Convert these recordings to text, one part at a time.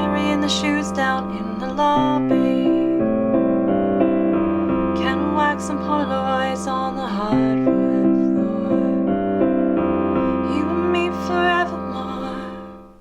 carrying the shoes down in the lobby. Can wax some Polaroids on the hardwood floor. You and me forevermore.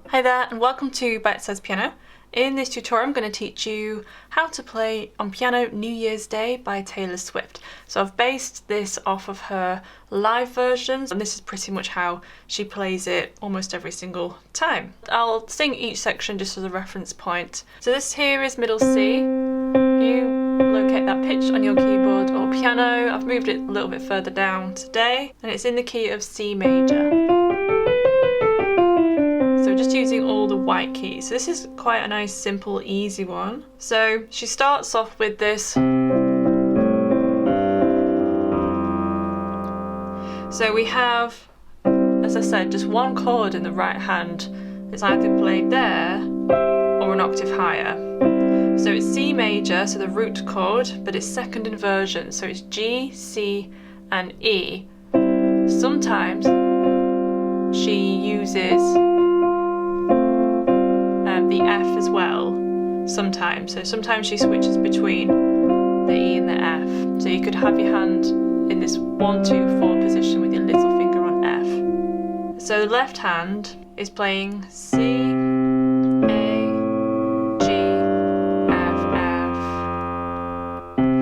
Hi there, and welcome to Bitesize Piano. In this tutorial I'm going to teach you how to play on piano New Year's Day by Taylor Swift. So I've based this off of her live versions, and this is pretty much how she plays it almost every single time. I'll sing each section just as a reference point. So this here is middle C. You locate that pitch on your keyboard or piano. I've moved it a little bit further down today, and it's in the key of C major. So just using all the white keys. So this is quite a nice, simple, easy one. So she starts off with this. So we have, as I said, just one chord in the right hand. It's either played there or an octave higher. So it's C major, so the root chord, but it's second inversion. So it's G, C, and E. Sometimes she uses the F as well, sometimes. So sometimes she switches between the E and the F. So you could have your hand in this 1, 2, 4 position with your little finger on F. So the left hand is playing C, A, G, F, F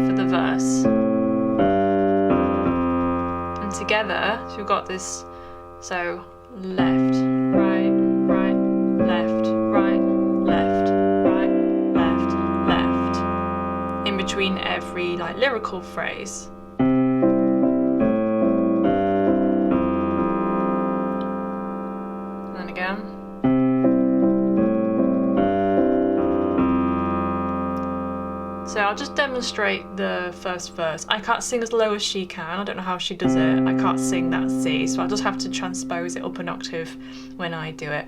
for the verse. And together, so we've got this, so left, right, right, left, right, left, right, left, left, in between every like lyrical phrase. And then again. So I'll just demonstrate the first verse. I can't sing as low as she can. I don't know how she does it. I can't sing that C, so I'll just have to transpose it up an octave when I do it.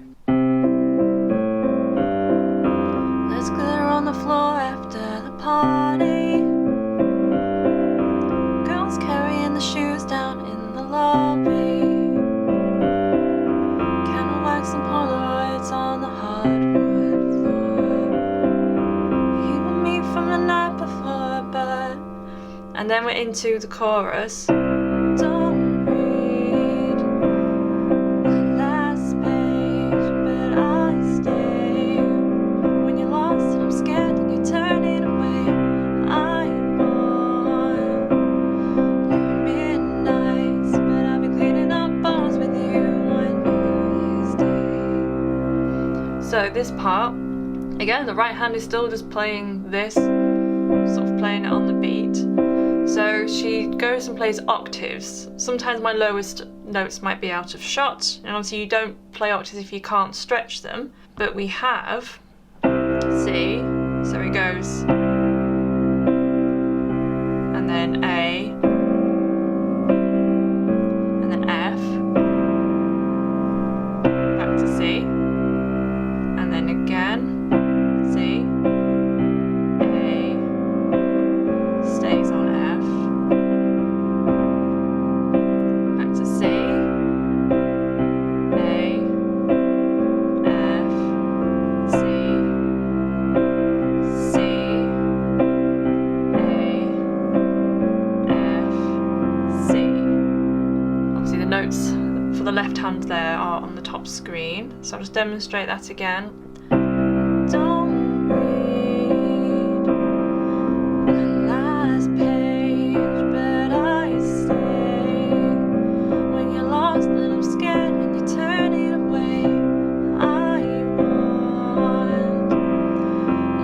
There's glitter on the floor after the party. Girls carrying the shoes down in the lobby. Can I wax some Polaroids on the hardwood floor? You and me from the night before, but... And then we're into the chorus. Don't read the last page, but I stay. When you're lost and I'm scared and you turn it away, I want you midnights, but I'll be cleaning up bottles with you on New Year's Day. So this part, again, the right hand is still just playing this, sort of playing it on the beat. So she goes and plays octaves. Sometimes my lowest notes might be out of shot, and obviously you don't play octaves if you can't stretch them, but we have C, so it goes, and then A, and then F, back to C, and then again, C, A, stays on F, back to C, A, F, C, C, A, F, C. Obviously the notes for the left hand there are on the top screen, so I'll just demonstrate that again. Don't read the last page, but I stay. When you're lost and I'm scared and you turn it away, I want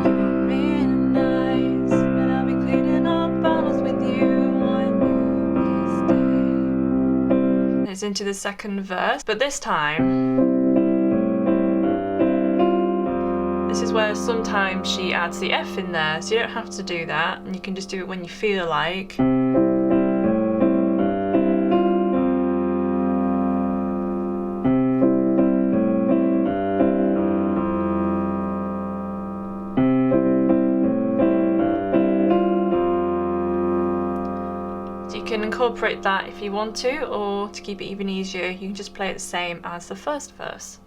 you midnights, but I'll be cleaning up bottles with you on New Year's Day. It's into the second verse, but this time, this is where sometimes she adds the F in there, so you don't have to do that, and you can just do it when you feel like. So you can incorporate that if you want to, or to keep it even easier, you can just play it the same as the first verse.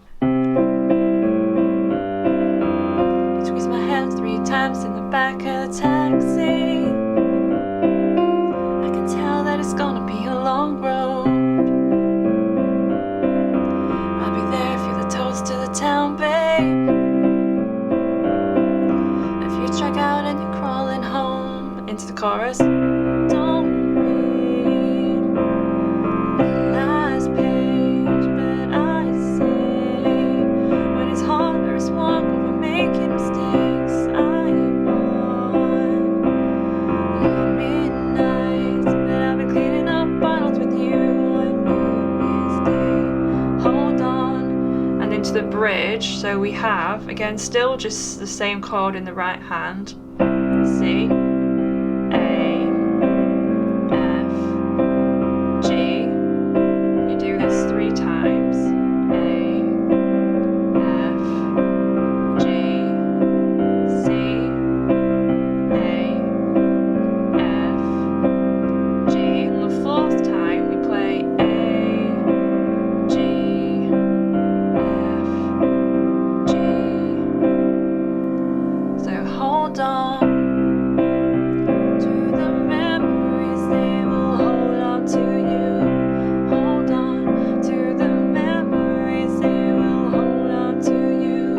times in the back of the taxi. I can tell that it's gonna be a long road. I'll be there if you're the toast to the town, babe. If you check out and you're crawling home into the chorus. Don't read the last page, but I say when it's hard or it's warm, when we're making mistakes, I want your midnights, but I'll be cleaning up bottles with you on New Year's Day. Hold on, and into the bridge. So we have again still just the same chord in the right hand. C, A, F, G. You do this 3 times. A, F, G, C, A, F, G. And the 4th time we play A, G, F, G. So hold on to the memories, they will hold on to you. Hold on to the memories, they will hold on to you.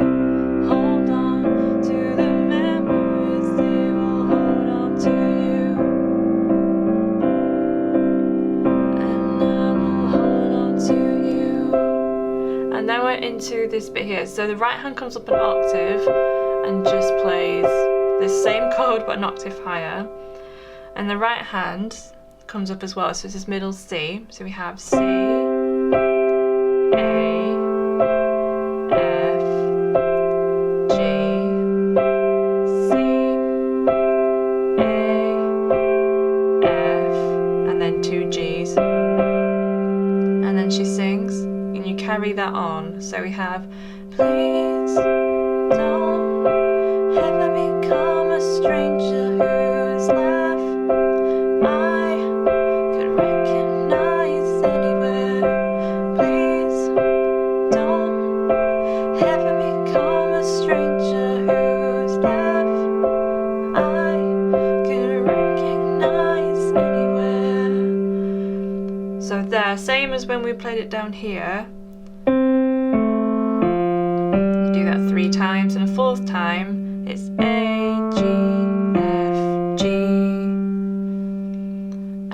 Hold on to the memories, they will hold on to you. And I will hold on to you. And then we're into this bit here. So the right hand comes up an octave and just plays this same chord but an octave higher. And the right hand comes up as well, so this is middle C. So we have C, A, F, G, C, A, F, and then 2 Gs. And then she sings, and you carry that on. So we have, please don't ever become a stranger whose laugh I could recognize anywhere. Please don't ever become a stranger whose laugh I could recognize anywhere. So there, same as when we played it down here. You do that 3 times, and a 4th time it's A, G, F, G.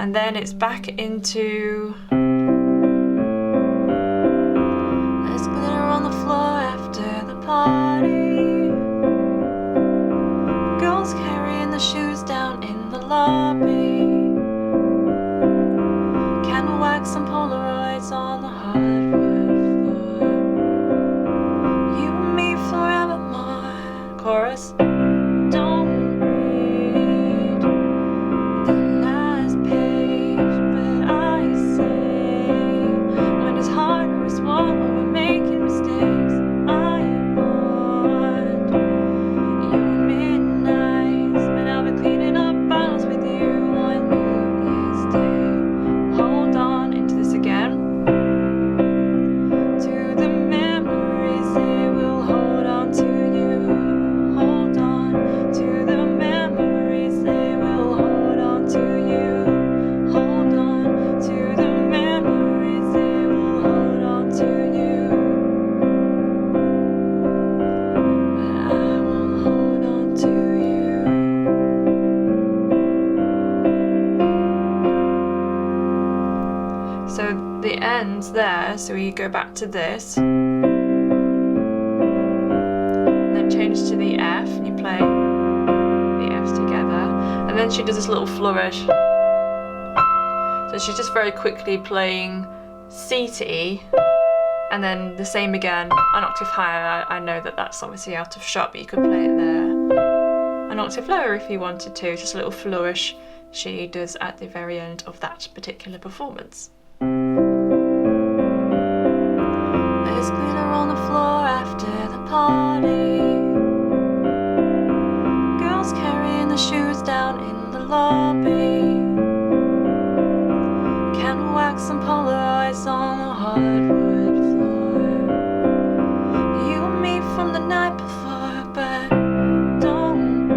And then it's back into there's glitter on the floor after the party. Girls carrying the shoes down in the lobby. Candle wax and Polaroids on the hardwood floor. You and me forevermore. Chorus. Don't read the last page, but I say when it's hard or it's warm, when we're making mistakes, I want your midnights, but I'll be cleaning up bottles with you on New Year's Day. Hold on into this again. To the memories, they will hold on to you. Hold on to the memories, they will hold on to you. Hold on to the memories, they will hold on to you. But I will hold on to you. So the ends there, so we go back to this. Then change to the F, and you play the Fs together. And then she does this little flourish. So she's just very quickly playing C to E, and then the same again, an octave higher. I know that that's obviously out of shot, but you could play it there. An octave lower if you wanted to, just a little flourish she does at the very end of that particular performance. There's glitter on the floor after the party. Girls carrying the shoes down in the lobby. Candle wax and Polaroids on the hardwood floor. You and me from the night before, but don't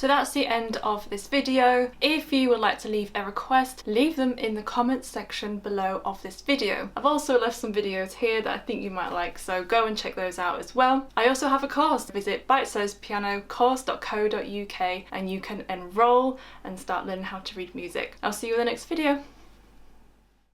So that's the end of this video. If you would like to leave a request, leave them in the comments section below of this video. I've also left some videos here that I think you might like, so go and check those out as well. I also have a course. Visit Bitesize Piano Course BOOK and you can enroll and start learning how to read music. I'll see you in the next video.